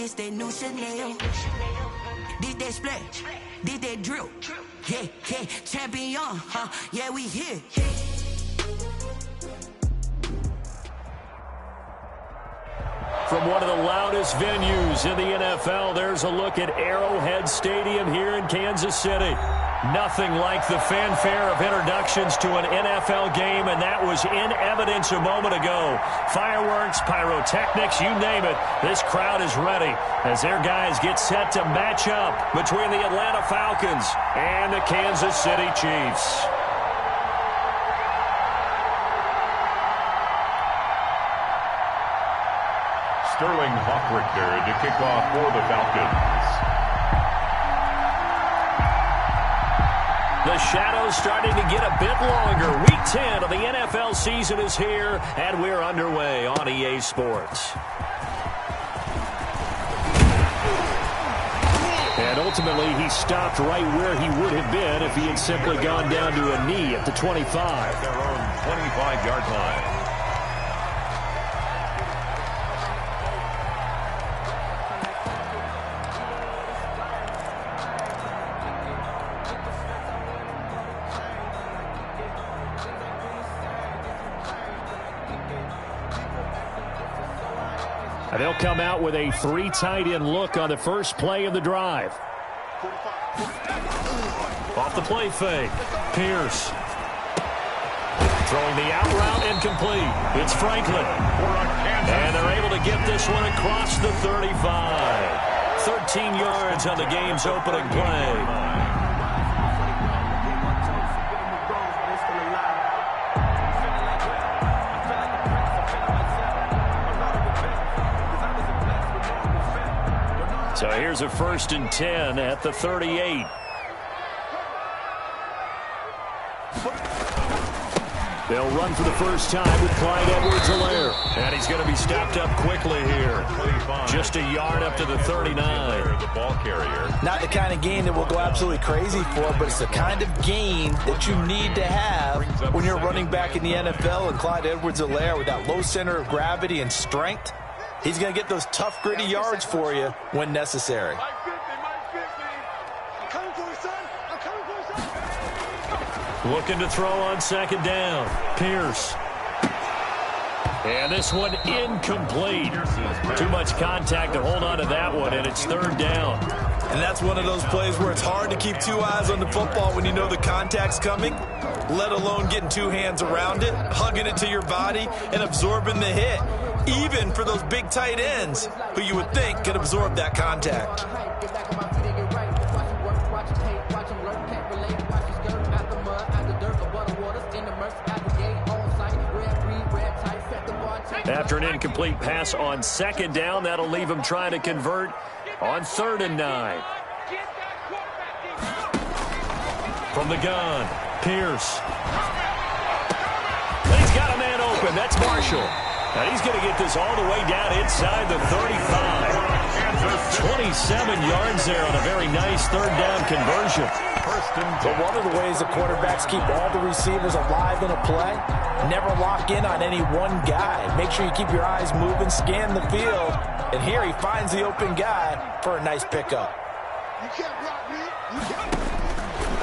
this that new Chanel. This that splat, this that drill. Yeah, yeah, champion, huh? Yeah, we here. From one of the loudest venues in the NFL, there's a look at Arrowhead Stadium here in Kansas City. Nothing like the fanfare of introductions to an NFL game, and that was in evidence a moment ago. Fireworks, pyrotechnics, you name it. This crowd is ready as their guys get set to match up between the Atlanta Falcons and the Kansas City Chiefs. Sterling Hockrichter to kick off for the Falcons. The shadow's starting to get a bit longer. Week 10 of the NFL season is here, and we're underway on EA Sports. And ultimately, he stopped right where he would have been if he had simply gone down to a knee at the 25. Their own 25-yard line. And they'll come out with a 3 tight end look on the first play of the drive. Off the play fake. Pierce. Throwing the out route incomplete. It's Franklin. And they're able to get this one across the 35. 13 yards on the game's opening play. So here's a 1st and 10 at the 38. They'll run for the first time with Clyde Edwards-Helaire. And he's going to be stopped up quickly here. Just a yard up to the 39. The ball carrier. Not the kind of gain that we'll go absolutely crazy for, but it's the kind of gain that you need to have when you're running back in the NFL. And Clyde Edwards-Helaire, with that low center of gravity and strength, he's going to get those tough, gritty yards for you when necessary. Looking to throw on 2nd down. Pierce. And this one incomplete. Too much contact to hold on to that one, and it's 3rd down. And that's one of those plays where it's hard to keep 2 eyes on the football when you know the contact's coming, let alone getting 2 hands around it, hugging it to your body, and absorbing the hit. Even for those big tight ends who you would think could absorb that contact. After an incomplete pass on 2nd down, that'll leave him trying to convert on 3rd and 9. From the gun, Pierce. And he's got a man open. That's Marshall. And he's going to get this all the way down inside the 35. 27 yards there on a very nice 3rd down conversion. But one of the ways the quarterbacks keep all the receivers alive in a play, never lock in on any one guy. Make sure you keep your eyes moving, scan the field. And here he finds the open guy for a nice pickup.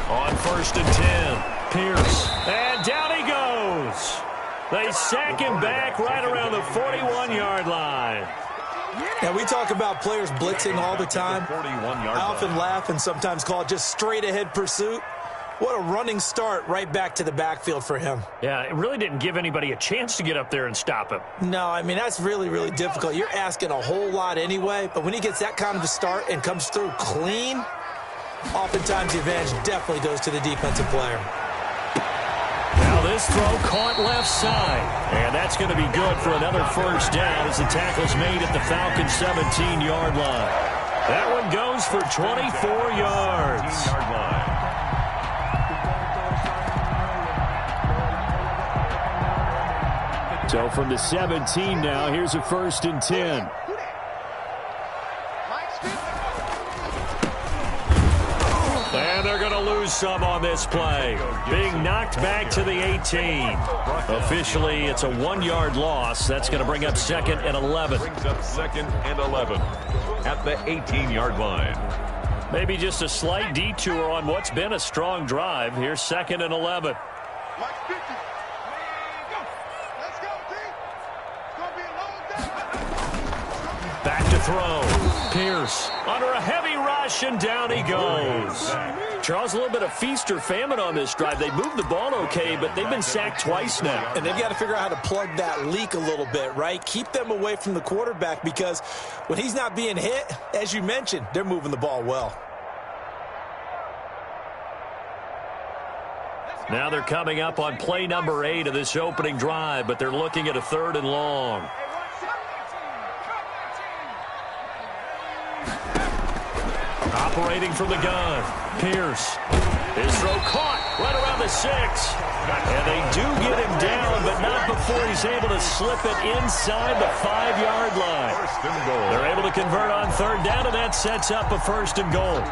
On 1st and 10, Pierce. And down he goes. They sack him back right around the 41-yard line. Now, we talk about players blitzing all the time. I often laugh and sometimes call it just straight-ahead pursuit. What a running start right back to the backfield for him. Yeah, it really didn't give anybody a chance to get up there and stop him. No, I mean, that's really, really difficult. You're asking a whole lot anyway, but when he gets that kind of a start and comes through clean, oftentimes the advantage definitely goes to the defensive player. Now this throw caught left side. And that's going to be good for another 1st down as the tackle's made at the Falcons' 17-yard line. That one goes for 24 yards. So from the 17 now, here's a 1st and 10. And they're going to lose lose some on this play. Being knocked back to the 18. Officially, it's a 1-yard loss. That's going to bring up 2nd and 11. Brings up 2nd and 11 at the 18-yard line. Maybe just a slight detour on what's been a strong drive. Here's 2nd and 11. Back to throw. Pierce under a heavy rush, and down he goes. Charles, a little bit of feast or famine on this drive. They moved the ball okay, but they've been sacked twice now. And they've got to figure out how to plug that leak a little bit, right? Keep them away from the quarterback, because when he's not being hit, as you mentioned, they're moving the ball well. Now they're coming up on play number 8 of this opening drive, but they're looking at a 3rd and long. Operating from the gun, Pierce. His throw caught right around the 6. And they do get him down, but not before he's able to slip it inside the 5-yard line. First and goal. They're able to convert on 3rd down, and that sets up a 1st and goal.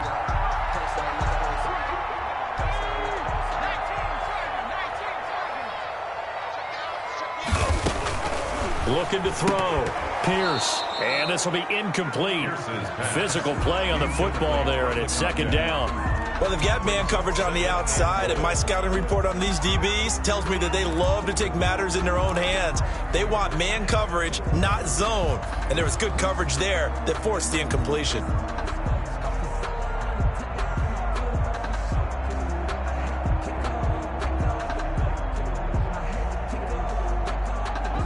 Looking to throw. Pierce. And this will be incomplete. Physical play on the football there, and it's 2nd down. Well, they've got man coverage on the outside, and my scouting report on these DBs tells me that they love to take matters in their own hands. They want man coverage, not zone. And there was good coverage there that forced the incompletion.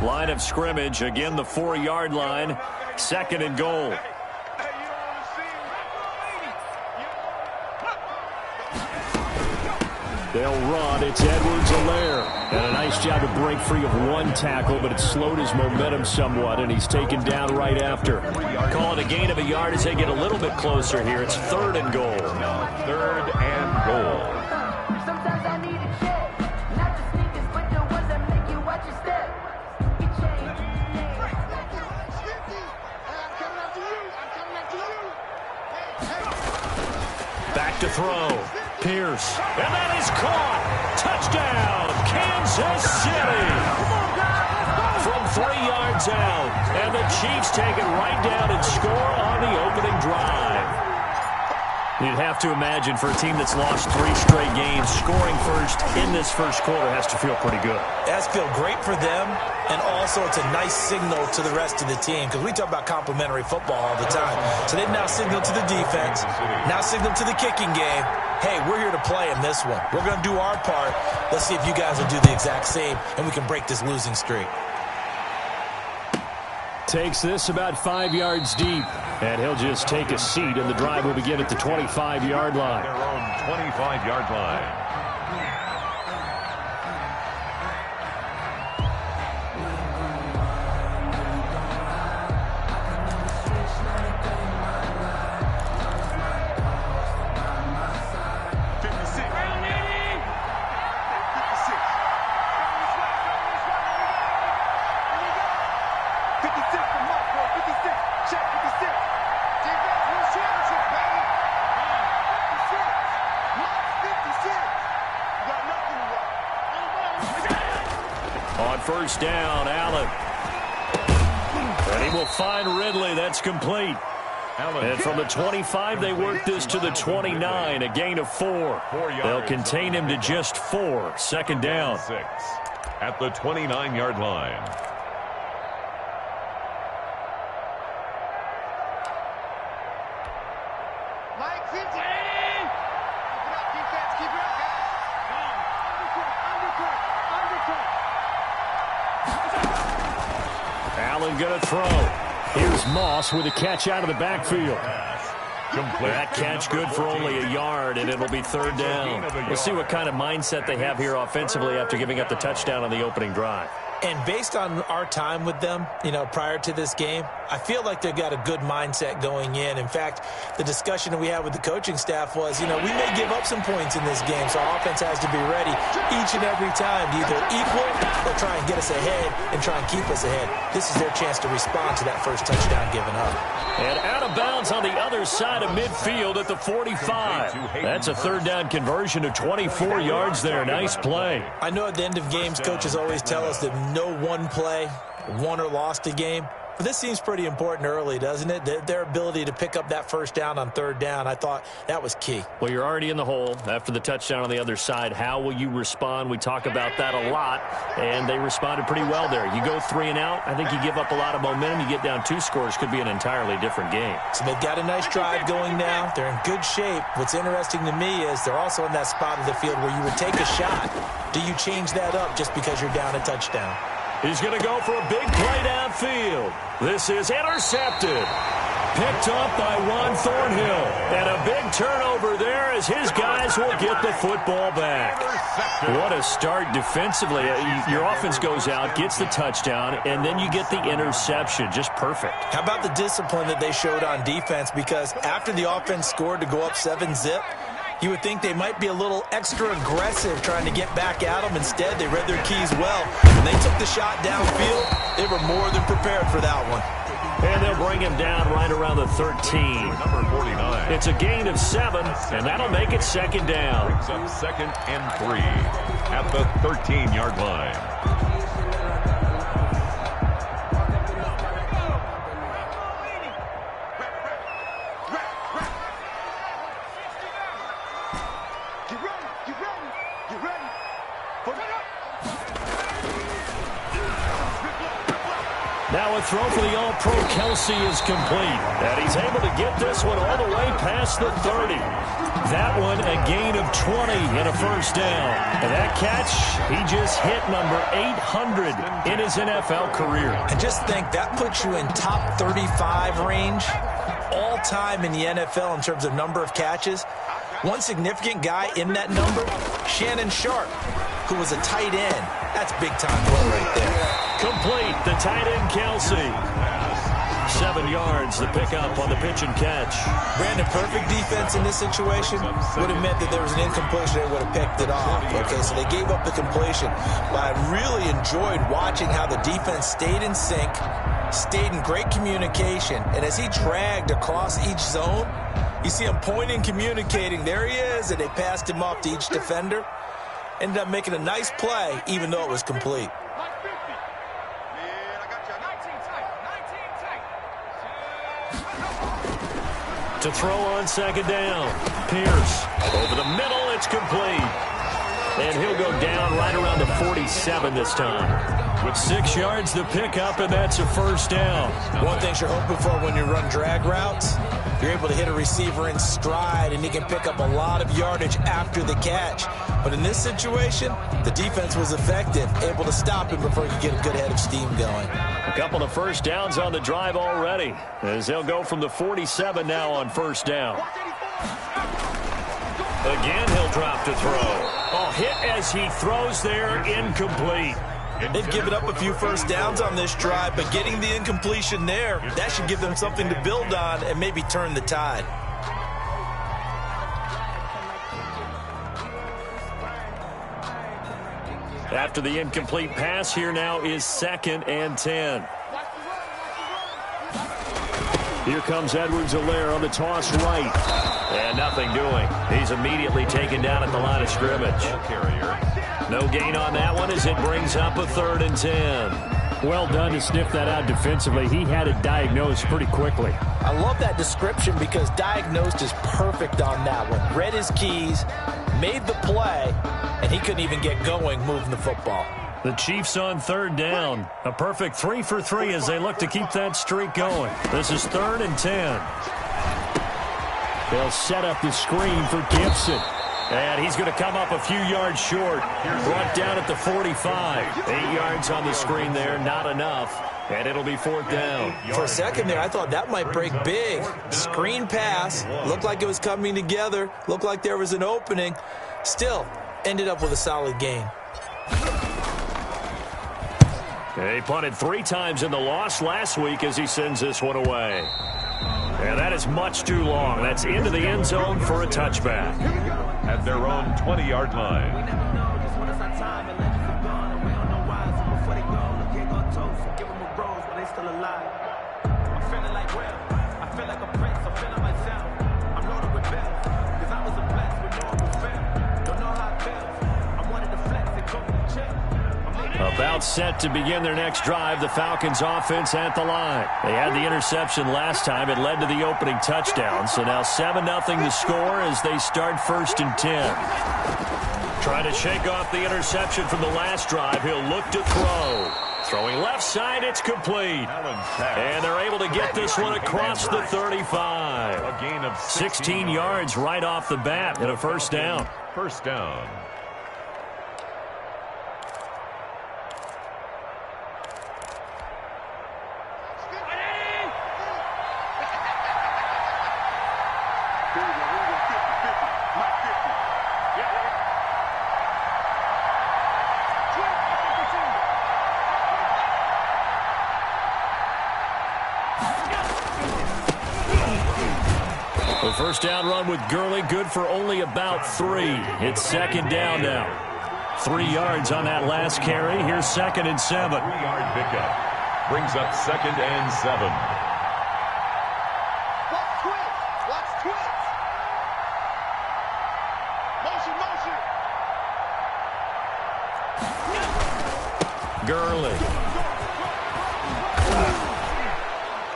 Line of scrimmage, again the 4-yard line, 2nd and goal. They'll run. It's Edwards-Helaire. And a nice job to break free of 1 tackle, but it slowed hhis momentum somewhat, and he's taken down right after. Call it a gain of a yard as they get a little bit closer here. It's 3rd and goal. 3rd and goal. Back to throw. Pierce. And that is caught. Touchdown, Kansas City. From 3 yards out. And the Chiefs take it right down and score on the opening drive. You'd have to imagine for a team that's lost 3 straight games, scoring first in this first quarter has to feel pretty good. It has to feel great for them, and also it's a nice signal to the rest of the team, because we talk about complimentary football all the time. So they've now signaled to the defense, now signaled to the kicking game, hey, we're here to play in this one. We're going to do our part. Let's see if you guys will do the exact same, and we can break this losing streak. Takes this about 5 yards deep, and he'll just take a seat, and the drive will begin at the 25-yard line. Their own 25-yard line. On 1st down, Allen. And he will find Ridley. That's complete. And from the 25, they work this to the 29, a gain of 4. They'll contain him to just 4. 2nd down. 6 at the 29-yard line. Allen going to throw. Here's Moss with a catch out of the backfield. That catch good for only a yard, and it'll be 3rd down. We'll see what kind of mindset they have here offensively after giving up the touchdown on the opening drive. And based on our time with them, prior to this game, I feel like they've got a good mindset going in. In fact, the discussion that we had with the coaching staff was, we may give up some points in this game, so our offense has to be ready each and every time to either equal or try and get us ahead and try and keep us ahead. This is their chance to respond to that first touchdown given up. And out of bounds on the other side of midfield at the 45. That's a third down conversion of 24 yards there. Nice play. I know at the end of games, coaches always tell us that no one play won or lost a game. But this seems pretty important early, doesn't it? Their ability to pick up that first down on third down, I thought that was key. Well, you're already in the hole after the touchdown on the other side. How will you respond? We talk about that a lot, and they responded pretty well there. You go 3 and out, I think you give up a lot of momentum. You get down 2 scores, could be an entirely different game. So they've got a nice drive going now. They're in good shape. What's interesting to me is they're also in that spot of the field where you would take a shot. Do you change that up just because you're down a touchdown? He's going to go for a big play downfield. This is intercepted. Picked up by Juan Thornhill. And a big turnover there as his guys will get the football back. What a start defensively. Your offense goes out, gets the touchdown, and then you get the interception. Just perfect. How about the discipline that they showed on defense? Because after the offense scored to go up 7-zip, you would think they might be a little extra aggressive trying to get back at them. Instead, they read their keys well. When they took the shot downfield, they were more than prepared for that one. And they'll bring him down right around the 13. Number 49. It's a gain of 7, and that'll make it second down. Brings up 2nd and 3 at the 13-yard line. Now a throw for the All-Pro Kelsey is complete. And he's able to get this one all the way past the 30. That one a gain of 20 and a first down. And that catch, he just hit number 800 in his NFL career. And just think, that puts you in top 35 range all time in the NFL in terms of number of catches. One significant guy in that number, Shannon Sharp, who was a tight end. That's big-time play right there. Complete, the tight end Kelsey. 7 yards, the pickup on the pitch and catch. Brandon, perfect defense in this situation would have meant that there was an incompletion. They would have picked it off. Okay, so they gave up the completion. But I really enjoyed watching how the defense stayed in sync, stayed in great communication, and as he dragged across each zone, you see him pointing, communicating. There he is, and they passed him off to each defender. Ended up making a nice play, even though it was complete. To throw on second down. Pierce over the middle. It's complete. And he'll go down right around the 47 this time. With 6 yards to pick up, and that's a first down. One thing you're hoping for when you run drag routes, you're able to hit a receiver in stride, and he can pick up a lot of yardage after the catch. But in this situation, the defense was effective, able to stop him before he could get a good head of steam going. A couple of first downs on the drive already, as they'll go from the 47 now on first down. Again, he'll drop to throw. Oh, hit as he throws there, incomplete. They've given up a few first downs on this drive, but getting the incompletion there, that should give them something to build on and maybe turn the tide. After the incomplete pass, here now is 2nd and 10. Here comes Edwards-Helaire on the toss right. And nothing doing. He's immediately taken down at the line of scrimmage. No gain on that one as it brings up a 3rd and 10. Well done to sniff that out defensively. He had it diagnosed pretty quickly. I love that description because diagnosed is perfect on that one. Read his keys, made the play, and he couldn't even get going moving the football. The Chiefs on 3rd down. A perfect 3 for 3 as they look to keep that streak going. This is 3rd and 10. They'll set up the screen for Gibson. And he's going to come up a few yards short. Brought down at the 45. 8 yards on the screen there, not enough. And it'll be 4th down. For a second there, I thought that might break big. Screen pass. Looked like it was coming together. Looked like there was an opening. Still, ended up with a solid gain. He punted 3 times in the loss last week as he sends this one away. And that is much too long. That's into the end zone for a touchback. At their own 20-yard line. About set to begin their next drive, the Falcons offense at the line. They had the interception last time. It led to the opening touchdown. So now 7-0 the score as they start 1st and 10. Trying to shake off the interception from the last drive. He'll look to throw. Throwing left side, it's complete. And they're able to get this one across the 35. A gain of 16 yards right off the bat and a first down. First down. The first down run with Gurley, good for only about 3. It's 2nd down now. 3 yards on that last carry. Here's 2nd and 7. 3-yard pickup. Brings up 2nd and 7. Watch twitch. Motion. Gurley.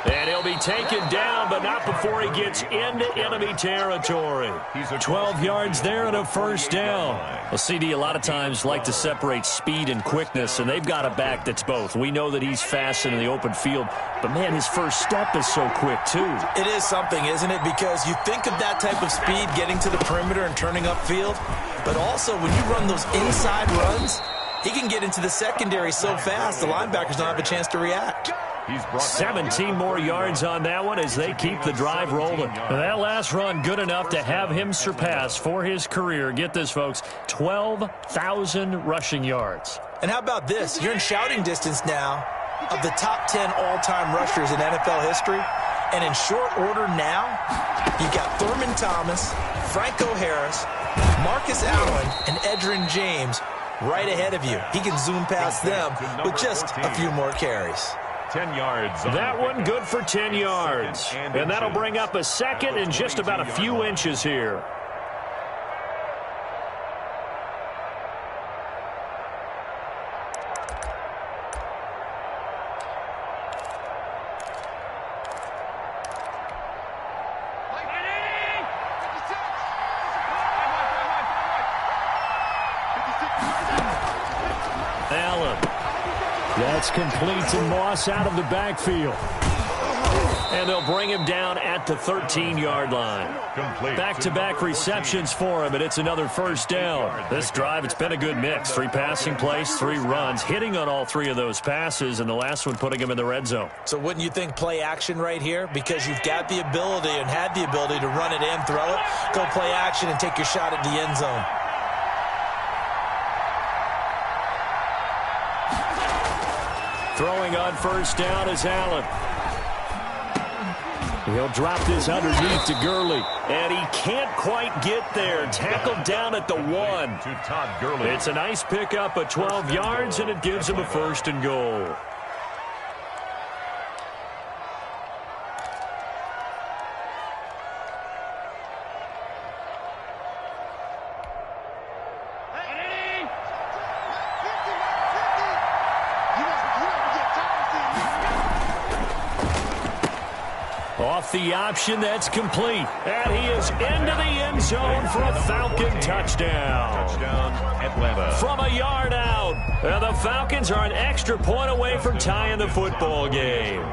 And he'll be taken down, but not before he gets into enemy territory. 12 yards there and a first down. Well, CD, a lot of times like to separate speed and quickness, and they've got a back that's both. We know that he's fast in the open field, but, man, his first step is so quick, too. It is something, isn't it? Because you think of that type of speed getting to the perimeter and turning upfield, but also when you run those inside runs, he can get into the secondary so fast the linebackers don't have a chance to react. 17 more yards on that one as they keep the drive rolling. That last run good enough to have him surpass for his career. Get this, folks, 12,000 rushing yards. And how about this? You're in shouting distance now of the top 10 all-time rushers in NFL history. And in short order now, you've got Thurman Thomas, Franco Harris, Marcus Allen, and Edgerrin James right ahead of you. He can zoom past them with just a few more carries. 10 yards. That one good for 10 yards. And that'll bring up a 2nd and just about a few inches here. That's complete to Moss out of the backfield. And they'll bring him down at the 13-yard line. Back-to-back receptions for him, and it's another first down. This drive, it's been a good mix. 3 passing plays, 3 runs, hitting on all 3 of those passes, and the last one putting him in the red zone. So wouldn't you think play action right here? Because you've got the ability and had the ability to run it in, throw it, go play action, and take your shot at the end zone. Throwing on first down is Allen. He'll drop this underneath to Gurley. And he can't quite get there. Tackled down at the 1. To Todd Gurley. It's a nice pickup of 12 yards, and it gives him a 1st and goal. Off the option, that's complete. And he is into the end zone for a Falcon touchdown. Touchdown, Atlanta. From a yard out. The Falcons are an extra point away from tying the football game.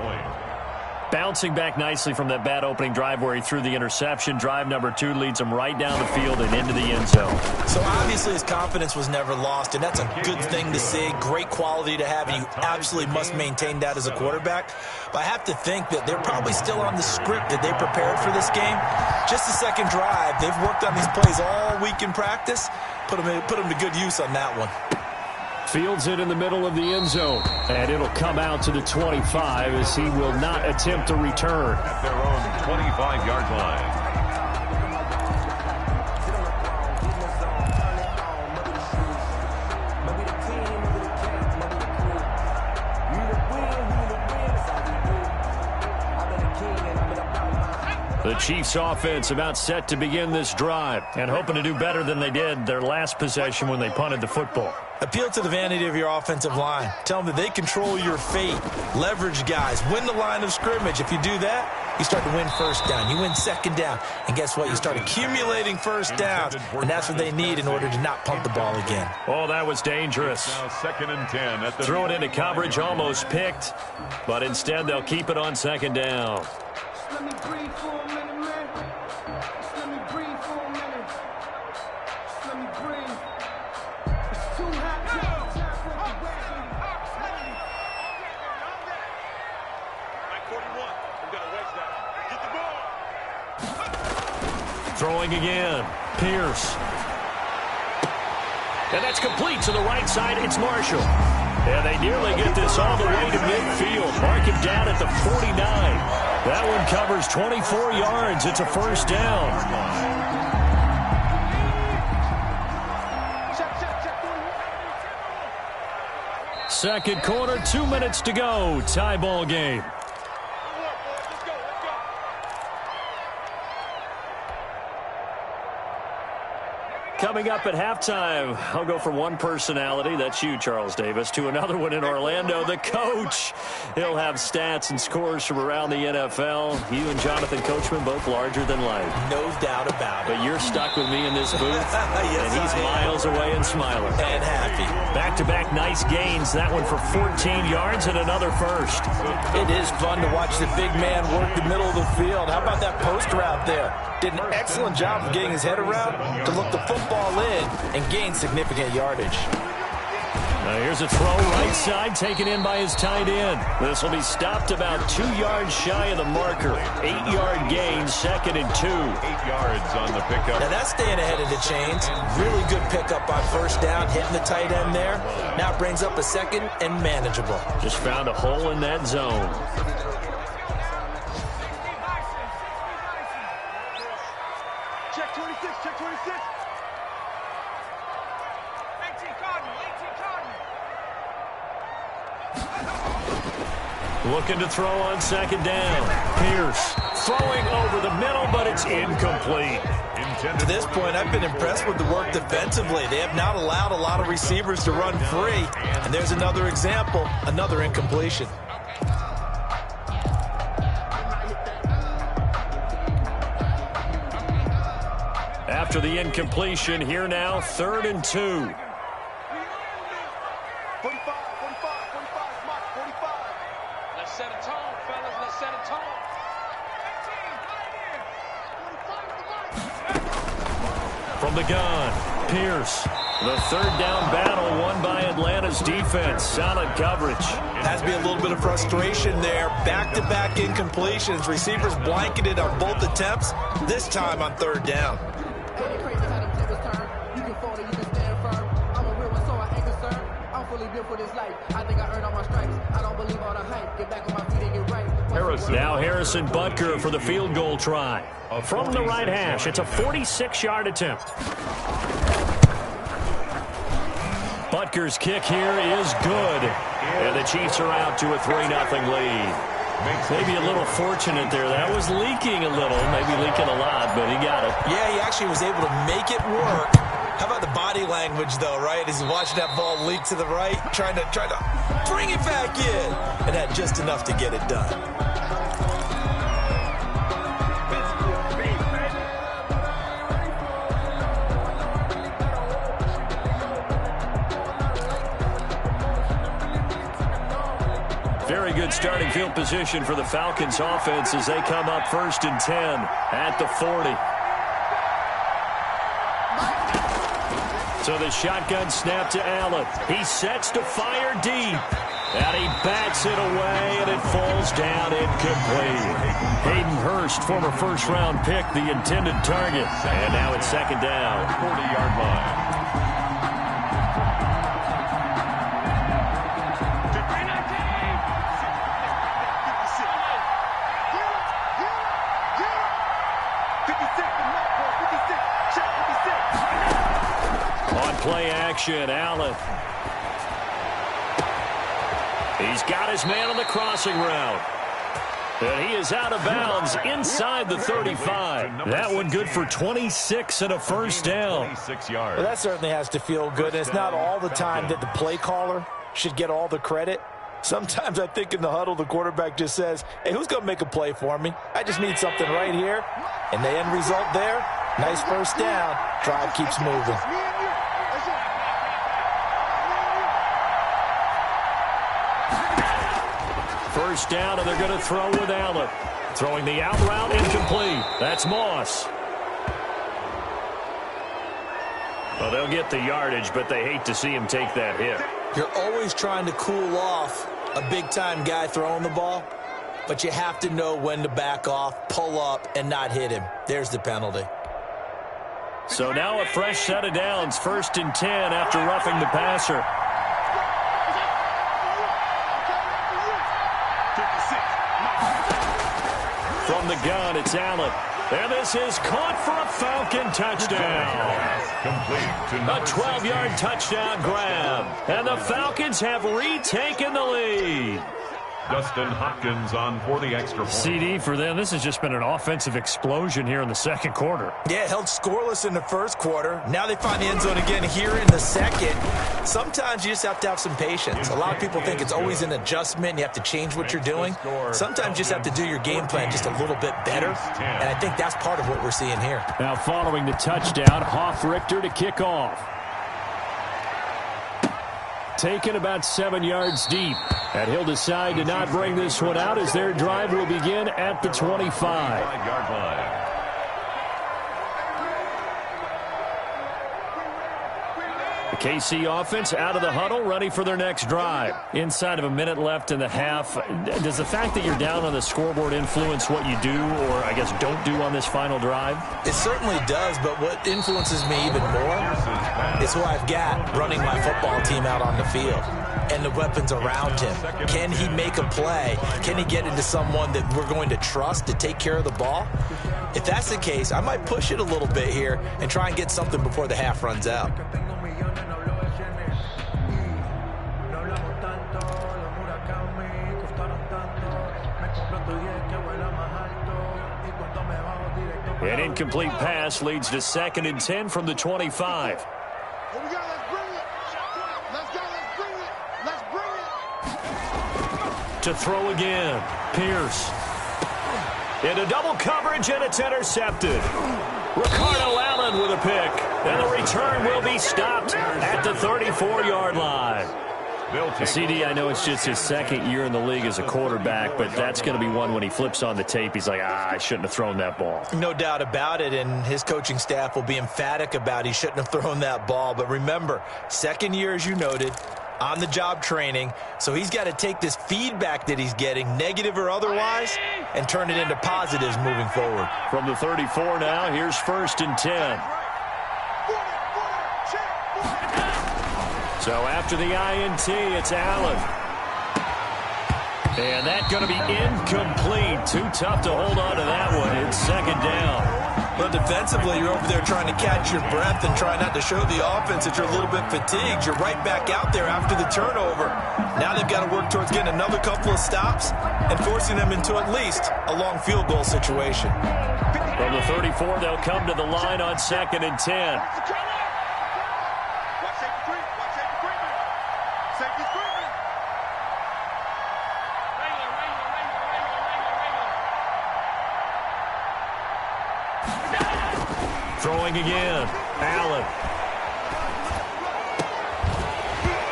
Bouncing back nicely from that bad opening drive where he threw the interception. Drive number 2 leads him right down the field and into the end zone. So obviously his confidence was never lost, and that's a good thing to see. Great quality to have, and you absolutely must maintain that as a quarterback. But I have to think that they're probably still on the script that they prepared for this game. Just the second drive. They've worked on these plays all week in practice. Put them to good use on that one. Fields it in the middle of the end zone. And it'll come out to the 25 as he will not attempt to return. At their own 25-yard line. The Chiefs offense about set to begin this drive and hoping to do better than they did their last possession when they punted the football. Appeal to the vanity of your offensive line. Tell them that they control your fate. Leverage guys. Win the line of scrimmage. If you do that, you start to win first down. You win second down. And guess what? You start accumulating first downs. And that's what they need in order to not pump the ball again. Oh, that was dangerous. Now 2nd and 10 at the Throw it into coverage, almost picked. But instead, they'll keep it on second down. Let me breathe for a minute, man. Just let me breathe for a minute. Just let me breathe. It's too hot. Throwing again. Pierce. And that's complete to the right side. It's Marshall. And they nearly get this all the way to midfield. Mark him down at the 49. That one covers 24 yards. It's a first down. Second quarter, 2 minutes to go. Tie ball game. Coming up at halftime, I'll go from one personality, that's you, Charles Davis, to another one in Orlando, the coach. He'll have stats and scores from around the NFL. You and Jonathan Coachman, both larger than life. No doubt about it. But you're stuck with me in this booth, Yes, and he's miles away and smiling. And happy. Back-to-back nice gains, that one for 14 yards and another first. It is fun to watch the big man work the middle of the field. How about that post route there? Did an excellent job of getting his head around to look the football in and gain significant yardage. Now here's a throw right side taken in by his tight end. This will be stopped about 2 yards shy of the marker. 8-yard gain, 2nd and 2. 8 yards on the pickup. Now that's staying ahead of the chains. Really good pickup on first down, hitting the tight end there. Now brings up a 2nd and manageable. Just found a hole in that zone. Check 26, check 26. 18 Cardinal, 18 Cardinal. Looking to throw on second down. Pierce throwing over the middle, but it's incomplete. To this point, I've been impressed with the work defensively. They have not allowed a lot of receivers to run free. And there's another example, another incompletion. After the incompletion, here now, 3rd and 2. 45, 45, 45, Mark, 45. Let's set a tone, fellas. Let's set a tone. 18, From the gun, Pierce. The 3rd down battle won by Atlanta's defense. Solid coverage. Has to be a little bit of frustration there. Back-to-back incompletions. Receivers blanketed on both attempts, this time on 3rd down. Now Harrison Butker for the field goal try. From the right hash, it's a 46-yard attempt. Butker's kick here is good. And the Chiefs are out to a 3-0 lead. Maybe a little fortunate there. That was leaking a little, maybe leaking a lot, but he got it. Yeah, he actually was able to make it work. How about the body language, though, right? As he's watching that ball leak to the right, trying to bring it back in. And had just enough to get it done. Very good starting field position for the Falcons offense as they come up 1st and 10 at the 40. So the shotgun snap to Allen. He sets to fire deep. And he bats it away, and it falls down incomplete. Hayden Hurst, former first-round pick, the intended target. And now it's 2nd down. 40-yard line. Play action, Allen. He's got his man on the crossing route. And he is out of bounds inside the 35. That one good for 26 and a first down. 26 yards. Well, that certainly has to feel good. And it's not all the time that the play caller should get all the credit. Sometimes I think in the huddle, the quarterback just says, hey, who's going to make a play for me? I just need something right here. And the end result there, nice first down. Drive keeps moving. First down, and they're going to throw with Allen. Throwing the out route, incomplete. That's Moss. Well, they'll get the yardage, but they hate to see him take that hit. You're always trying to cool off a big-time guy throwing the ball, but you have to know when to back off, pull up, and not hit him. There's the penalty. So now a fresh set of downs, 1st and 10 after roughing the passer. From the gun, it's Allen. And this is caught for a Falcon touchdown. A 12-yard touchdown grab. And the Falcons have retaken the lead. Dustin Hopkins on for the extra point. CD for them. This has just been an offensive explosion here in the second quarter. Yeah, held scoreless in the first quarter. Now they find the end zone again here in the second. Sometimes you just have to have some patience. A lot of people think it's always an adjustment. And you have to change what you're doing. Sometimes you just have to do your game plan just a little bit better. And I think that's part of what we're seeing here. Now following the touchdown, Richter to kick off. Taken about 7 yards deep. And he'll decide to not bring this one out as their drive will begin at the 25-yard line. The KC offense out of the huddle, ready for their next drive. Inside of a minute left in the half, does the fact that you're down on the scoreboard influence what you do, or I guess don't do on this final drive? It certainly does, but what influences me even more is who I've got running my football team out on the field and the weapons around him. Can he make a play? Can he get into someone that we're going to trust to take care of the ball? If that's the case, I might push it a little bit here and try and get something before the half runs out. An incomplete pass leads to 2nd and 10 from the 25. Here we go. Let's bring it. Let's go. Let's bring it. Let's bring it. To throw again. Pierce. Into double coverage, and it's intercepted. Ricardo Allen with a pick. And the return will be stopped at the 34-yard line. CD, I know it's just his second year in the league as a quarterback, but that's going to be one when he flips on the tape, he's like, I shouldn't have thrown that ball. No doubt about it, and his coaching staff will be emphatic about he shouldn't have thrown that ball. But remember, second year, as you noted, on-the-job training, so he's got to take this feedback that he's getting, negative or otherwise, and turn it into positives moving forward. From the 34 now, here's 1st and 10. So after the INT, it's Allen. And that's going to be incomplete. Too tough to hold on to that one. It's 2nd down. Well, defensively, you're over there trying to catch your breath and try not to show the offense that you're a little bit fatigued. You're right back out there after the turnover. Now they've got to work towards getting another couple of stops and forcing them into at least a long field goal situation. From the 34, they'll come to the line on 2nd and 10. Throwing again. Allen.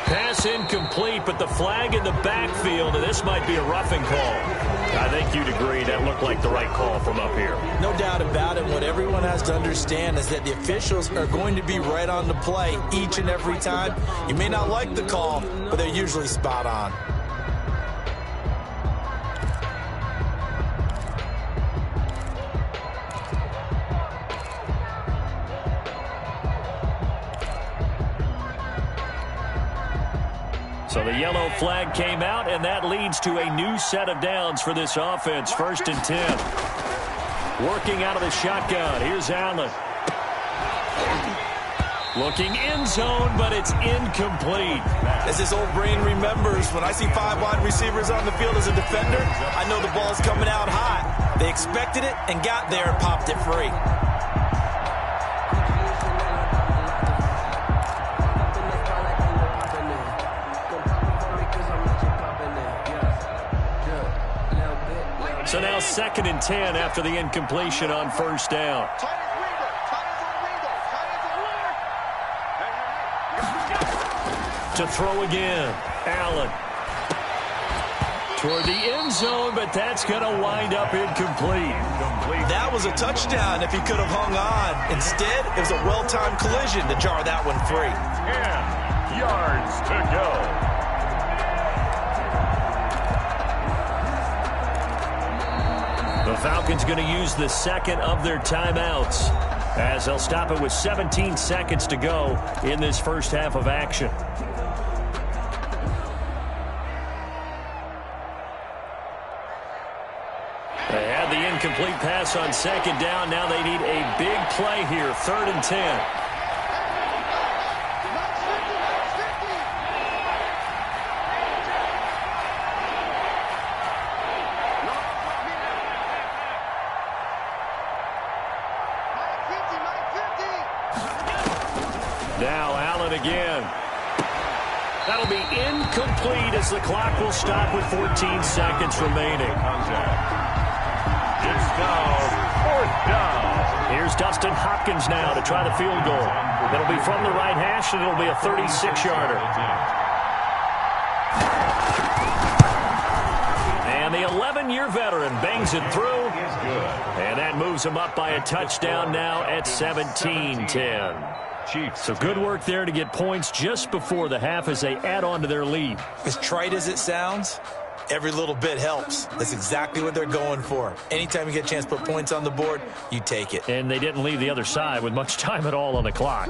Pass incomplete, but the flag in the backfield, and this might be a roughing call. I think you'd agree that looked like the right call from up here. No doubt about it. What everyone has to understand is that the officials are going to be right on the play each and every time. You may not like the call, but they're usually spot on. So the yellow flag came out, and that leads to a new set of downs for this offense. 1st and 10. Working out of the shotgun. Here's Allen. Looking end zone, but it's incomplete. As his old brain remembers, when I see 5 wide receivers on the field as a defender, I know the ball's coming out hot. They expected it and got there and popped it free. So now 2nd and 10 after the incompletion on first down. To throw again, Allen. Toward the end zone, but that's going to wind up incomplete. That was a touchdown if he could have hung on. Instead, it was a well-timed collision to jar that one free. 10 yards to go. The Falcons going to use the second of their timeouts as they'll stop it with 17 seconds to go in this first half of action. They had the incomplete pass on 2nd down. Now they need a big play here, 3rd and 10. Now Allen again. That'll be incomplete as the clock will stop with 14 seconds remaining. It's now 4th down. Here's Dustin Hopkins now to try the field goal. It'll be from the right hash, and it'll be a 36-yarder. And the 11-year veteran bangs it through. And that moves him up by a touchdown now at 17-10. So good work there to get points just before the half as they add on to their lead. As trite as it sounds, every little bit helps. That's exactly what they're going for. Anytime you get a chance to put points on the board, you take it. And they didn't leave the other side with much time at all on the clock.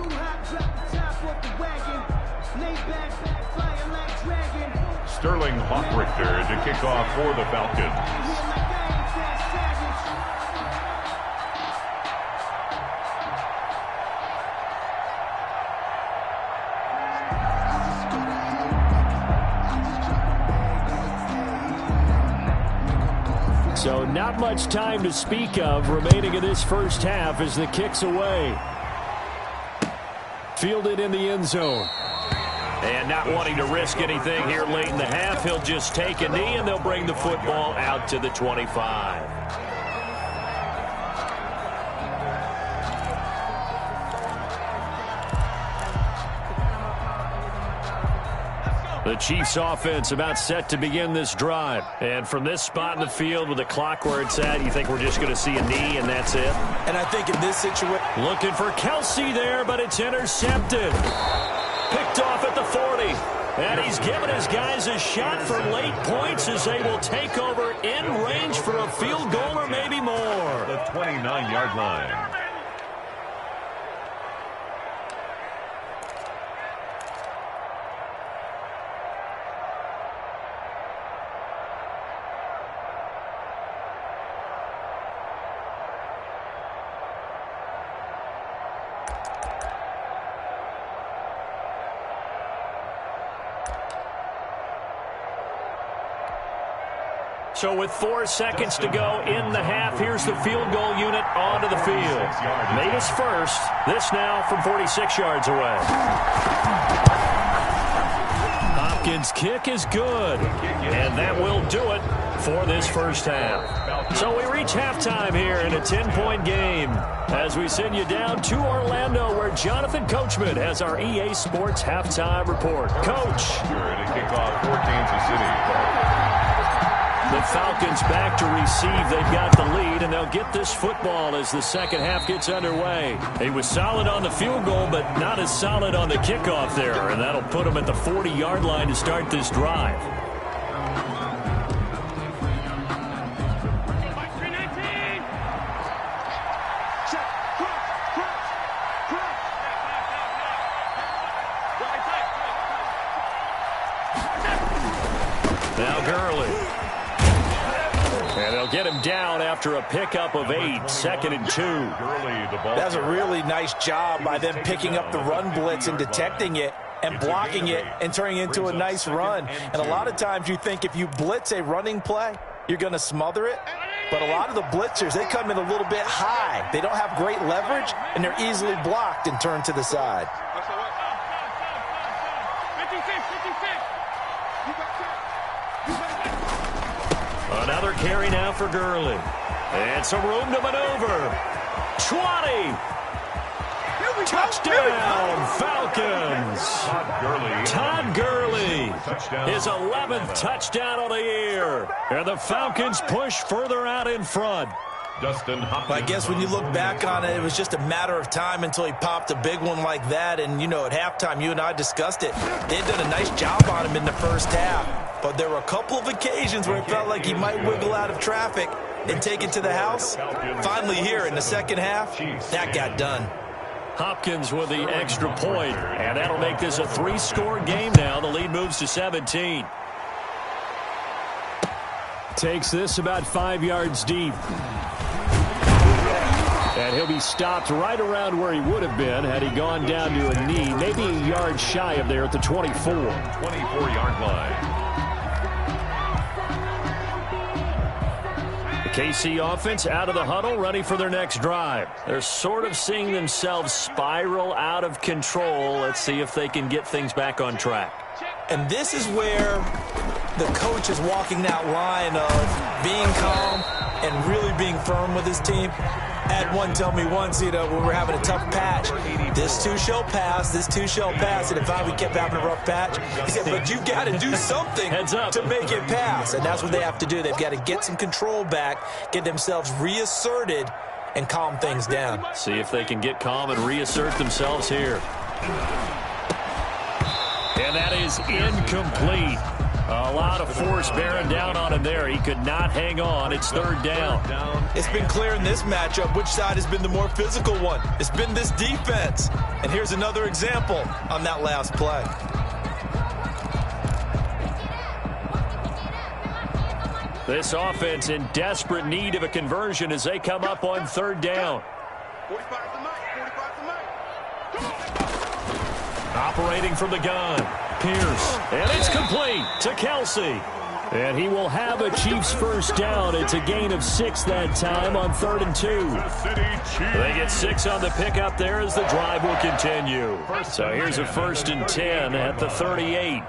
Sterling Hockrichter to kick off for the Falcons. So not much time to speak of remaining in this first half as the kick's away. Fielded in the end zone. And not wanting to risk anything here late in the half, he'll just take a knee and they'll bring the football out to the 25. The Chiefs offense about set to begin this drive. And from this spot in the field with the clock where it's at, you think we're just going to see a knee and that's it? And I think in this situation... Looking for Kelsey there, but it's intercepted. Picked off at the 40. And he's given his guys a shot for late points as they will take over in range for a field goal or maybe more. The 29-yard line. So with 4 seconds to go in the half, here's the field goal unit onto the field. Made his first. This now from 46 yards away. Hopkins' kick is good. And that will do it for this first half. So we reach halftime here in a 10-point game as we send you down to Orlando where Jonathan Coachman has our EA Sports halftime report. Coach. To kick off for Kansas City. The Falcons back to receive. They've got the lead, and they'll get this football as the second half gets underway. He was solid on the field goal, but not as solid on the kickoff there, and that'll put him at the 40-yard line to start this drive. Now Gurley. And they'll get him down after after a pickup of 8, 2nd and 2. That's a really nice job by them picking up the run blitz and detecting it and blocking it and turning it into a nice run. And a lot of times you think if you blitz a running play, you're going to smother it. But a lot of the blitzers, they come in a little bit high. They don't have great leverage, and they're easily blocked and turned to the side. Another carry now for Gurley. And some room to maneuver. 20. Touchdown, Falcons. Todd Gurley, his 11th touchdown of the year. And the Falcons push further out in front. I guess when you look back on it, it was just a matter of time until he popped a big one like that. And, you know, at halftime, you and I discussed it. They'd done a nice job on him in the first half. But there were a couple of occasions where it felt like he might wiggle out of traffic and take it to the house. Finally here in the second half, that got done. Hopkins with the extra point, and that'll make this a 3-score game now. The lead moves to 17. Takes this about 5 yards deep. And he'll be stopped right around where he would have been had he gone down to a knee, maybe a yard shy of there at the 24. 24-yard line. KC offense out of the huddle, ready for their next drive. They're sort of seeing themselves spiral out of control. Let's see if they can get things back on track. And this is where the coach is walking that line of being calm and really being firm with his team. Had one tell me once, you know, when we're having a tough patch, this too shall pass, this too shall pass. And if we kept having a rough patch, he said, but you've got to do something to make it pass. And that's what they have to do. They've got to get some control back, get themselves reasserted, and calm things down. See if they can get calm and reassert themselves here. And that is incomplete. A lot of force bearing down on him there. He could not hang on. It's 3rd down. It's been clear in this matchup which side has been the more physical one. It's been this defense. And here's another example on that last play. This offense in desperate need of a conversion as they come up on 3rd down. 45 to Mike. Operating from the gun. Pierce, and it's complete to Kelsey. And he will have a Chiefs first down. It's a gain of 6 that time on 3rd and 2. They get 6 on the pickup there as the drive will continue. So here's a 1st and 10 at the 38.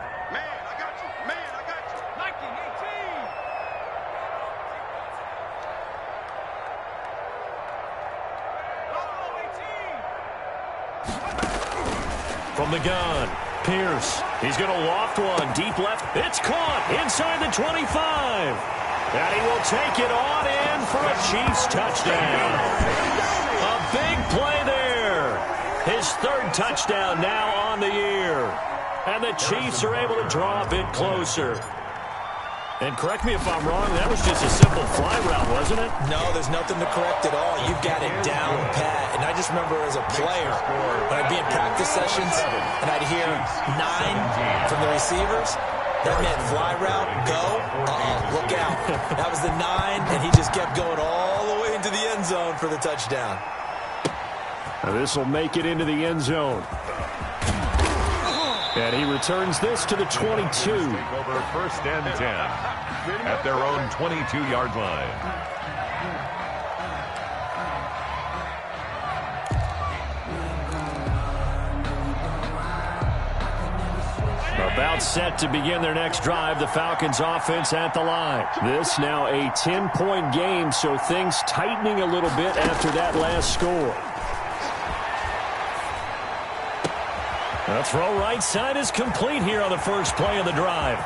From the gun, Pierce. He's going to loft one. Deep left. It's caught inside the 25. And he will take it on in for a Chiefs touchdown. A big play there. His 3rd touchdown now on the year. And the Chiefs are able to draw a bit closer. And correct me if I'm wrong, that was just a simple fly route, wasn't it? No, there's nothing to correct at all. You've got it down pat. And I just remember as a player, when I'd be in practice sessions and I'd hear 9 from the receivers, that meant fly route, go, look out. That was the 9, and he just kept going all the way into the end zone for the touchdown. Now this will make it into the end zone. And he returns this to the 22. Over 1st and 10 at their own 22-yard line. About set to begin their next drive, the Falcons offense at the line. This now a 10-point game, so things tightening a little bit after that last score. The throw right side is complete here on the first play of the drive.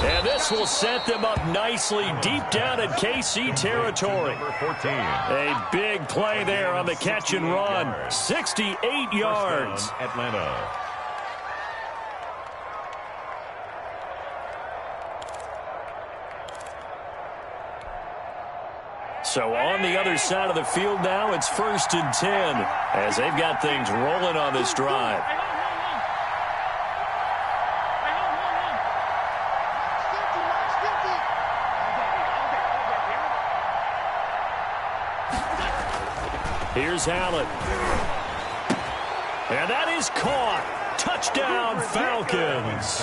And this will set them up nicely deep down in KC territory. A big play there on the catch and run. 68 yards. Atlanta. So on the other side of the field now, it's 1st and 10 as they've got things rolling on this drive. Here's Allen. And that is caught. Touchdown, Falcons.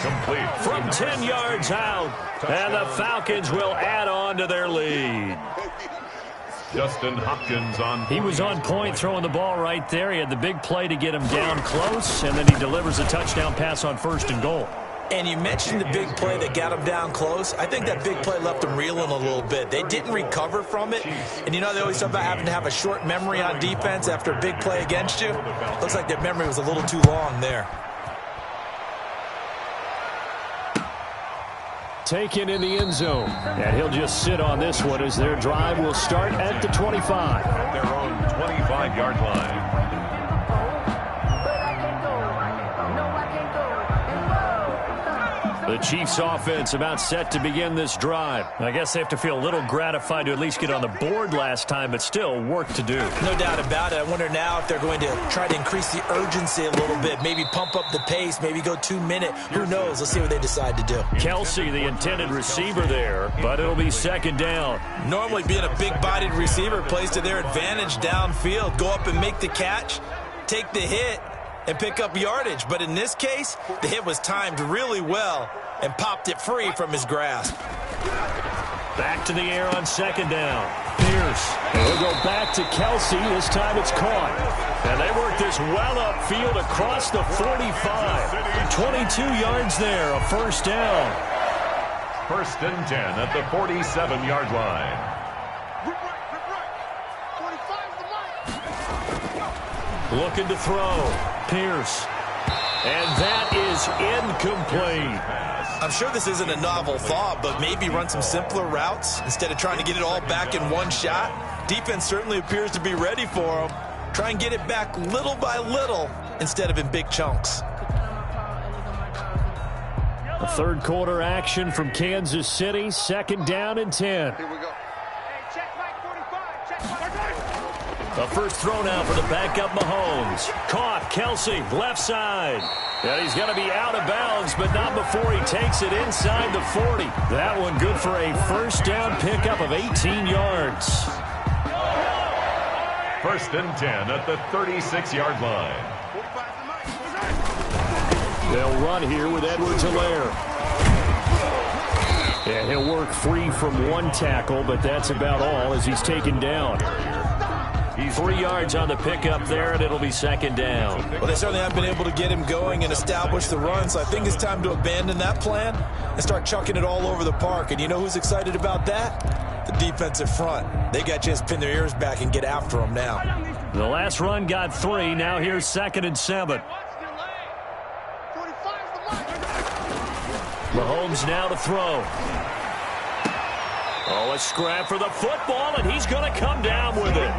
Complete. From 10 yards out. And the Falcons will add on to their lead. Justin Hopkins on. He was on point throwing the ball right there. He had the big play to get him down close, and then he delivers a touchdown pass on 1st and goal. And you mentioned the big play that got him down close. I think that big play left them reeling a little bit. They didn't recover from it. And you know they always talk about having to have a short memory on defense after a big play against you. Looks like their memory was a little too long there. Taken in the end zone. And he'll just sit on this one as their drive will start at the 25. Their own 25-yard line. The Chiefs offense about set to begin this drive. I guess they have to feel a little gratified to at least get on the board last time, but still work to do. No doubt about it. I wonder now if they're going to try to increase the urgency a little bit, maybe pump up the pace, maybe go 2-minute. Who knows? Let's see what they decide to do. Kelsey, the intended receiver there, but it'll be 2nd down. Normally being a big-bodied receiver plays to their advantage downfield. Go up and make the catch, take the hit, and pick up yardage. But in this case, the hit was timed really well and popped it free from his grasp. Back to the air on 2nd down. Pierce. And we'll go back to Kelsey. This time it's caught. And they work this well upfield across the 45. 22 yards there, a 1st down. 1st and 10 at the 47-yard line. 45's the line. Looking to throw. Pierce. And that is incomplete. I'm sure this isn't a novel thought, but maybe run some simpler routes instead of trying to get it all back in one shot. Defense certainly appears to be ready for them. Try and get it back little by little instead of in big chunks. A 3rd quarter action from Kansas City. 2nd down and 10. Here we go. Hey, check Mike 45. Check Mike 45. The first throw now for the backup Mahomes. Caught, Kelsey, left side. And he's going to be out of bounds, but not before he takes it inside the 40. That one good for a 1st down pickup of 18 yards. 1st and 10 at the 36-yard line. They'll run here with Edwards-Helaire. And he'll work free from one tackle, but that's about all as he's taken down. 3 yards on the pickup there, and it'll be 2nd down. Well, they certainly haven't been able to get him going and establish the run, so I think it's time to abandon that plan and start chucking it all over the park. And you know who's excited about that? The defensive front. They got a chance to pin their ears back and get after him now. The last run got 3. Now here's 2nd and 7. Mahomes now to throw. Oh, a scrap for the football, and he's going to come down with it.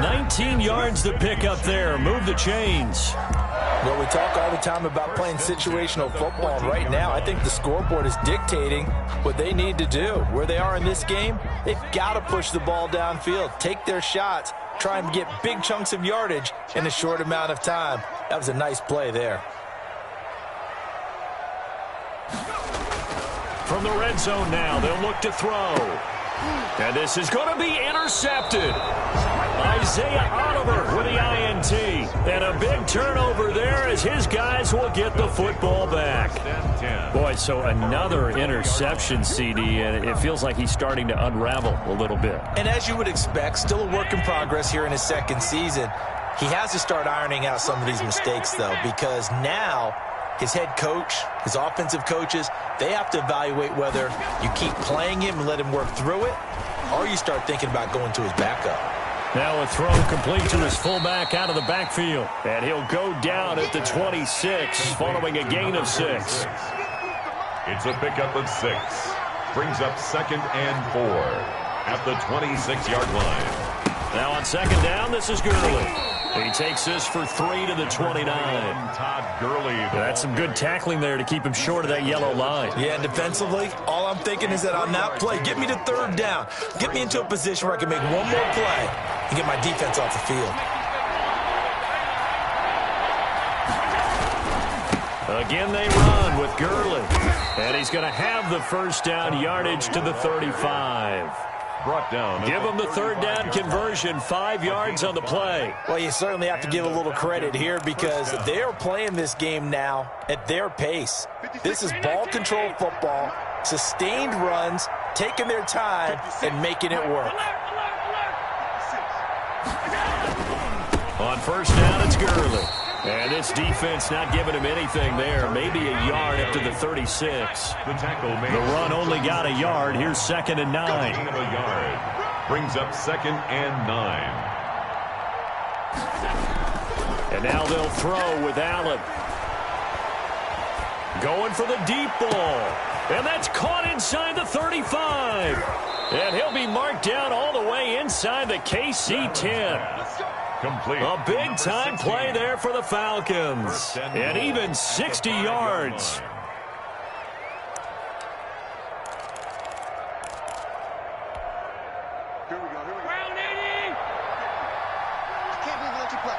19 yards to pick up there. Move the chains. Well, we talk all the time about playing situational football, and right now I think the scoreboard is dictating what they need to do. Where they are in this game, they've got to push the ball downfield, take their shots, try and get big chunks of yardage in a short amount of time. That was a nice play there. From the red zone now, they'll look to throw. And this is going to be intercepted. Isaiah Oliver with the INT. And a big turnover there as his guys will get the football back. Boy, so another interception, CD, and it feels like he's starting to unravel a little bit. And as you would expect, still a work in progress here in his 2nd season. He has to start ironing out some of these mistakes, though, because now his head coach, his offensive coaches, they have to evaluate whether you keep playing him and let him work through it, or you start thinking about going to his backup. Now a throw complete to his fullback out of the backfield. And he'll go down at the 26 following a gain of 6. It's a pickup of 6. Brings up 2nd and 4 at the 26-yard line. Now on 2nd down, this is Gurley. He takes this for 3 to the 29. Todd Gurley. That's some good tackling there to keep him short of that yellow line. Yeah, and defensively, all I'm thinking is that on that play, get me to 3rd down. Get me into a position where I can make one more play and get my defense off the field. Again, they run with Gurley. And he's going to have the 1st down, yardage to the 35. brought down. Give them the third down conversion, 5 yards on the play. Well, you certainly have to give a little credit here because they are playing this game now at their pace. This is ball control football, sustained runs, taking their time, and making it work. On first down, it's Gurley. And this defense not giving him anything there. Maybe a yard up to the 36. The run only got a yard. Here's 2nd and 9. Gain of a yard. Brings up 2nd and 9. And now they'll throw with Allen. Going for the deep ball. And that's caught inside the 35. And he'll be marked down all the way inside the KC 10. Complete. A big-time play there for the Falcons. And even 60 yards. Here we go. Round 80. I can't believe we let you play.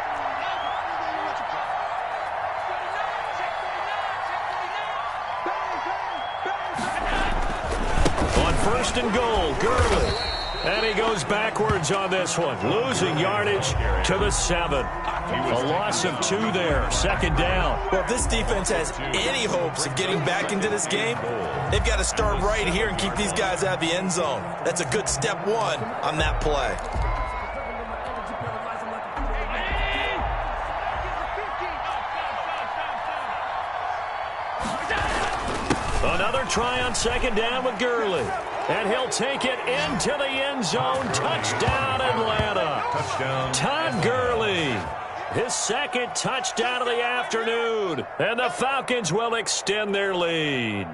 On first and goal, Gurley. And he goes backwards on this one, losing yardage to the 7. A loss of 2 there, 2nd down. Well, if this defense has any hopes of getting back into this game, they've got to start right here and keep these guys out of the end zone. That's a good step 1 on that play. Another try on 2nd down with Gurley. And he'll take it into the end zone. Touchdown, Atlanta. Touchdown. Todd Gurley. His 2nd touchdown of the afternoon. And the Falcons will extend their lead.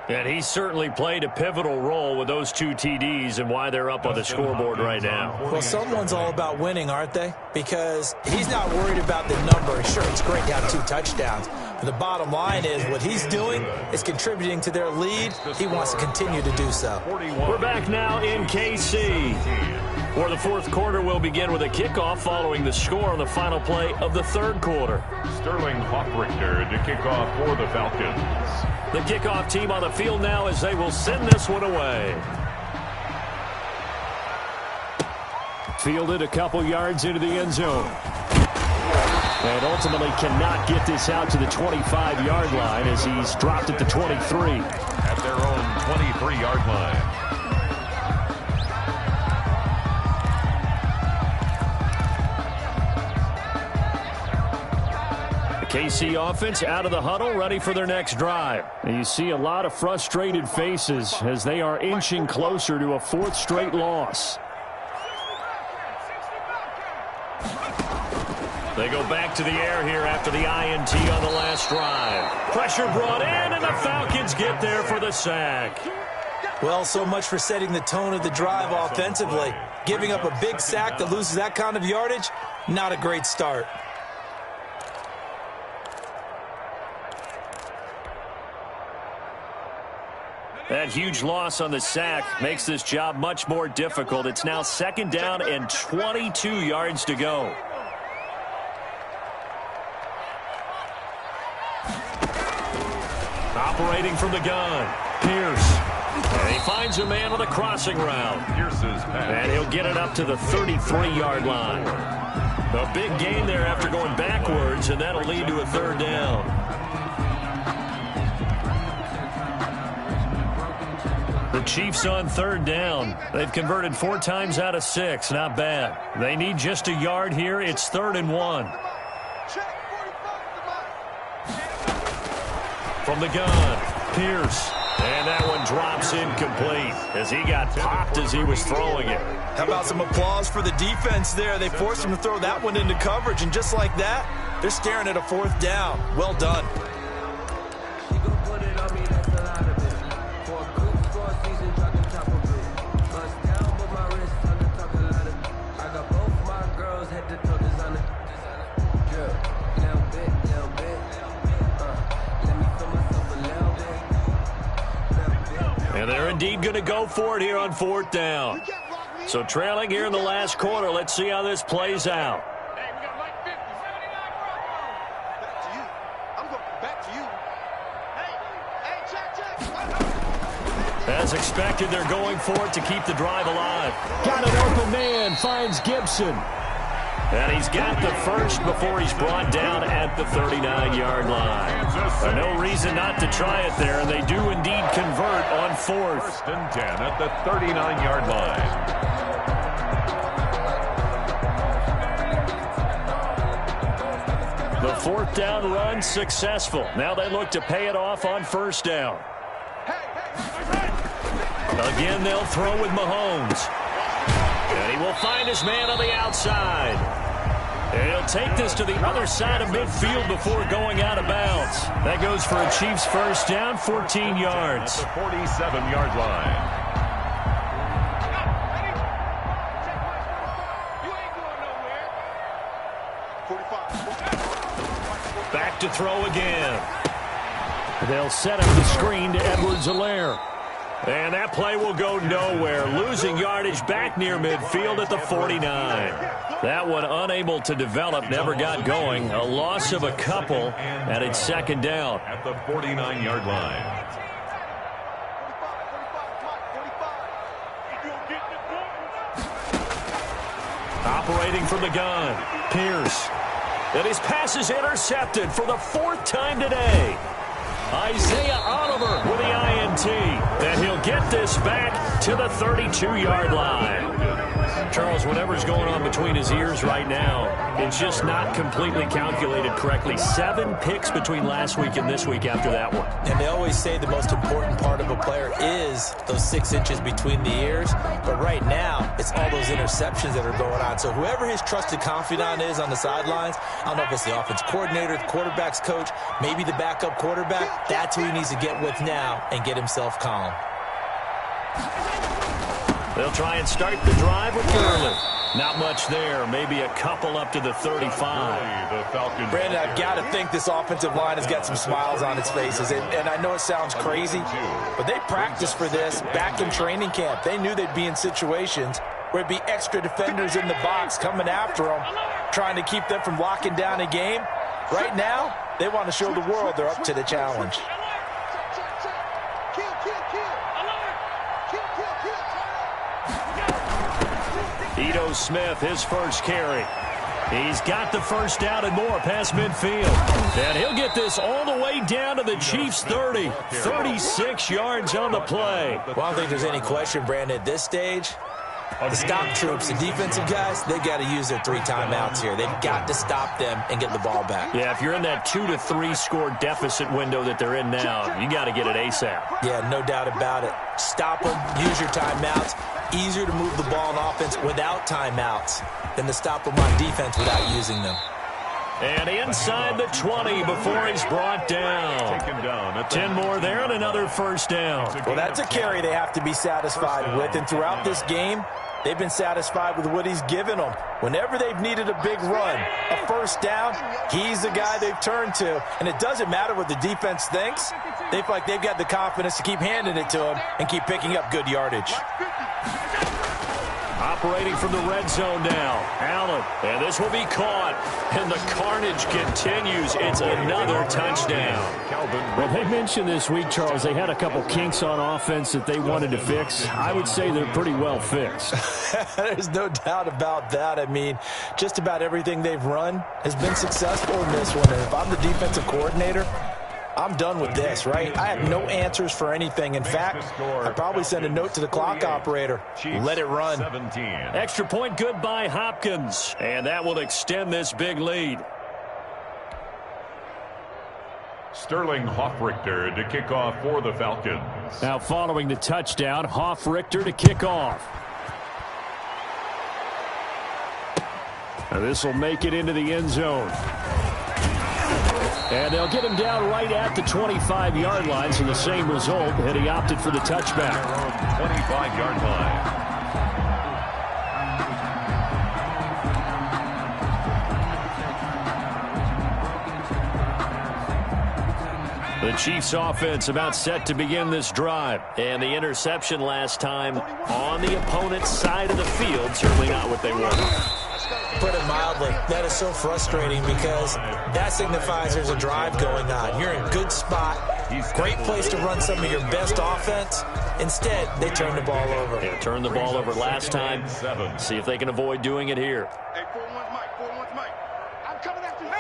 And he certainly played a pivotal role with those 2 TDs and why they're up on the scoreboard right now. Well, someone's all about winning, aren't they? Because he's not worried about the number. Sure, it's great to have 2 touchdowns. But the bottom line is what he's doing is contributing to their lead. He wants to continue to do so. We're back now in KC. For the 4th quarter, we'll begin with a kickoff following the score on the final play of the 3rd quarter. Sterling Hoffrichter to kick off for the Falcons. The kickoff team on the field now as they will send this one away. Fielded a couple yards into the end zone. And ultimately cannot get this out to the 25-yard line as he's dropped at the 23. At their own 23-yard line. KC offense out of the huddle, ready for their next drive. And you see a lot of frustrated faces as they are inching closer to a 4th straight loss. They go back to the air here after the INT on the last drive. Pressure brought in, and the Falcons get there for the sack. Well, so much for setting the tone of the drive offensively. Giving up a big sack that loses that kind of yardage, not a great start. That huge loss on the sack makes this job much more difficult. It's now 2nd down and 22 yards to go. Operating from the gun, Pierce. And he finds a man on a crossing route. Pierce's pass. And he'll get it up to the 33-yard line. A big gain there after going backwards, and that'll lead to a 3rd down. The Chiefs on 3rd down. They've converted 4 times out of 6. Not bad. They need just a yard here. It's 3rd and 1. From the gun, Pierce. And that one drops incomplete as he got popped as he was throwing it. How about some applause for the defense there? They forced him to throw that one into coverage, and just like that, they're staring at a 4th down. Well done. And they're indeed going to go for it here on 4th down. So trailing here in the last quarter, let's see how this plays out. As As expected, they're going for it to keep the drive alive. Got an open man, finds Gibson. And he's got the first before he's brought down at the 39-yard line. No reason not to try it there, and they do indeed convert on fourth. First and 10 at the 39-yard line. The fourth down run successful. Now they look to pay it off on first down. Again, they'll throw with Mahomes. And he will find his man on the outside. And he'll take this to the other side of midfield before going out of bounds. That goes for a Chiefs first down, 14 yards. At the 47-yard line. Back to throw again. They'll set up the screen to Edwards-Helaire. And that play will go nowhere. Losing yardage back near midfield at the 49. That one unable to develop, never got going. A loss of a couple, and it's second down. At the 49-yard line. Operating from the gun, Pierce. And his pass is intercepted for the fourth time today. Isaiah Oliver with the INT. And he'll get this back to the 32-yard line. Charles, whatever's going on between his ears right now, it's just not completely calculated correctly. 7 picks between last week and this week after that one. And they always say the most important part of a player is those 6 inches between the ears. But right now, it's all those interceptions that are going on. So whoever his trusted confidant is on the sidelines, I don't know if it's the offense coordinator, the quarterback's coach, maybe the backup quarterback, that's who he needs to get with now and get himself calm. They'll try and start the drive with Gurley. Not much there. Maybe a couple up to the 35. Brandon, I've got to think this offensive line has got some smiles on its faces. And I know it sounds crazy, but they practiced for this back in training camp. They knew they'd be in situations where it'd be extra defenders in the box coming after them, trying to keep them from locking down a game. Right now, they want to show the world they're up to the challenge. Ito Smith, his first carry. He's got the first down and more past midfield. And he'll get this all the way down to the Chiefs' 30. 36 yards on the play. Well, I don't think there's any question, Brandon, at this stage. The stop troops, the defensive guys, they got to use their 3 timeouts here. They've got to stop them and get the ball back. Yeah, if you're in that 2 to 3 score deficit window that they're in now, you got to get it ASAP. Yeah, no doubt about it. Stop them, use your timeouts. Easier to move the ball on offense without timeouts than to stop them on defense without using them. And inside the 20 before he's brought down. 10 more there and another first down. Well, that's a carry they have to be satisfied with. And throughout this game, they've been satisfied with what he's given them. Whenever they've needed a big run, a first down, he's the guy they've turned to. And it doesn't matter what the defense thinks. They feel like they've got the confidence to keep handing it to him and keep picking up good yardage. Operating from the red zone now, Allen, and this will be caught, and the carnage continues. It's another touchdown. Well, they mentioned this week, Charles, they had a couple kinks on offense that they wanted to fix. I would say they're pretty well fixed. There's no doubt about that. I mean, just about everything they've run has been successful in this one, and if I'm the defensive coordinator, I'm done with this, right? I have no answers for anything. In fact, I'd probably send a note to the clock operator. Let it run. 17. Extra point good by Hopkins, and that will extend this big lead. Sterling Hoffrichter to kick off for the Falcons. Now following the touchdown, Hoffrichter to kick off. This will make it into the end zone. And they'll get him down right at the 25-yard line, so the same result, and he opted for the touchback. 25-yard line. The Chiefs offense about set to begin this drive. And the interception last time on the opponent's side of the field, certainly not what they wanted. Put it mildly, that is so frustrating because that signifies there's a drive going on. You're in a good spot, great place to run some of your best offense. Instead, they turn the ball over. Yeah, turned the ball over last time. See if they can avoid doing it here. Hey, 4-1's Mike, 4-1's Mike. I'm coming after you.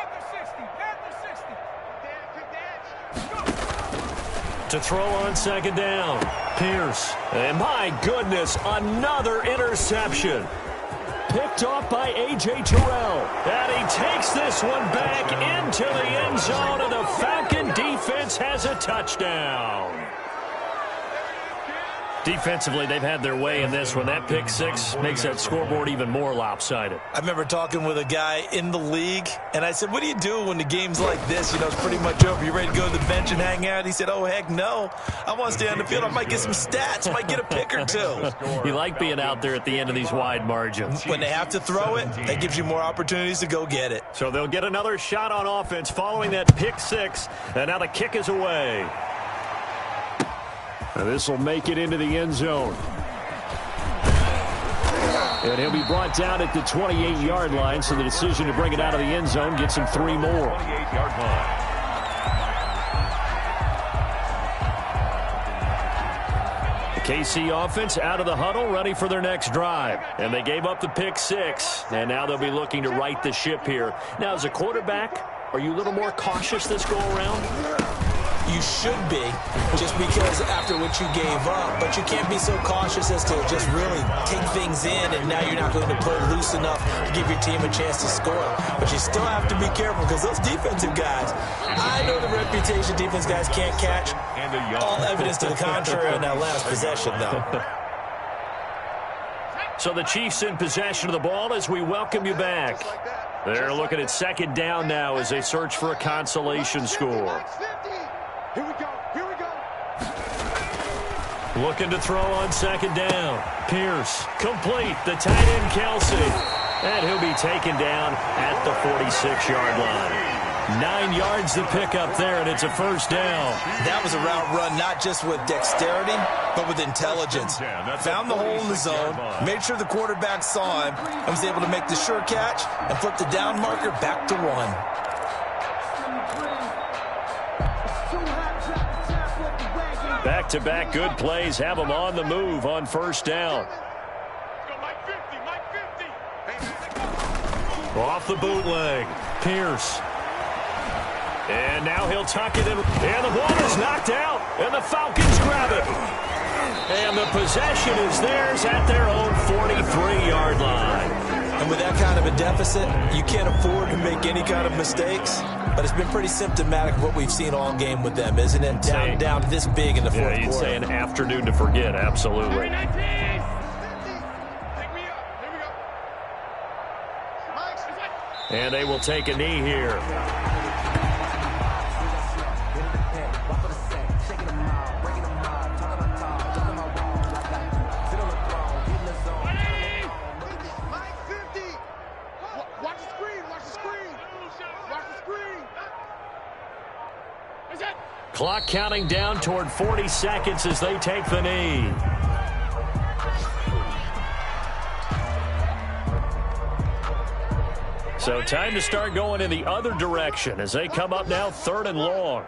To throw on second down, Pierce. And my goodness, another interception. Picked off by A.J. Terrell. And he takes this one back into the end zone, and the Falcon defense has a touchdown. Defensively, they've had their way in this one. That pick six makes that scoreboard even more lopsided. I remember talking with a guy in the league, and I said, what do you do when the game's like this? You know, it's pretty much over. You ready to go to the bench and hang out? He said, oh, heck no. I want to stay on the field. I might get some stats. Might get a pick or two. You like being out there at the end of these wide margins. When they have to throw it, that gives you more opportunities to go get it. So they'll get another shot on offense following that pick six, and now the kick is away. And this will make it into the end zone. And he'll be brought down at the 28-yard line, so the decision to bring it out of the end zone gets him 3 more. 28-yard line. The KC offense out of the huddle, ready for their next drive. And they gave up the pick six, and now they'll be looking to right the ship here. Now, as a quarterback, are you a little more cautious this go-around? You should be, just because after what you gave up, but you can't be so cautious as to just really take things in, and now you're not going to play loose enough to give your team a chance to score. But you still have to be careful because those defensive guys, I know the reputation defense guys can't catch. All evidence to the contrary in that last possession, though. So the Chiefs in possession of the ball as we welcome you back. They're looking at second down now as they search for a consolation score. Here we go. Here we go. Looking to throw on second down. Pierce, complete. The tight end, Kelsey. And he'll be taken down at the 46-yard line. 9 yards to pick up there, and it's a first down. That was a route run not just with dexterity, but with intelligence. Found the hole in the zone, made sure the quarterback saw him, and was able to make the sure catch and flip the down marker back to 1. Back-to-back good plays have them on the move on first down. Off the bootleg, Pierce. And now he'll tuck it in. And the ball is knocked out, and the Falcons grab it. And the possession is theirs at their own 43-yard line. And with that kind of a deficit, you can't afford to make any kind of mistakes. But it's been pretty symptomatic of what we've seen all game with them, isn't it? Down this big in the fourth quarter. You'd say an afternoon to forget, absolutely. And they will take a knee here. Clock counting down toward 40 seconds as they take the knee. So time to start going in the other direction as they come up now 3rd and long.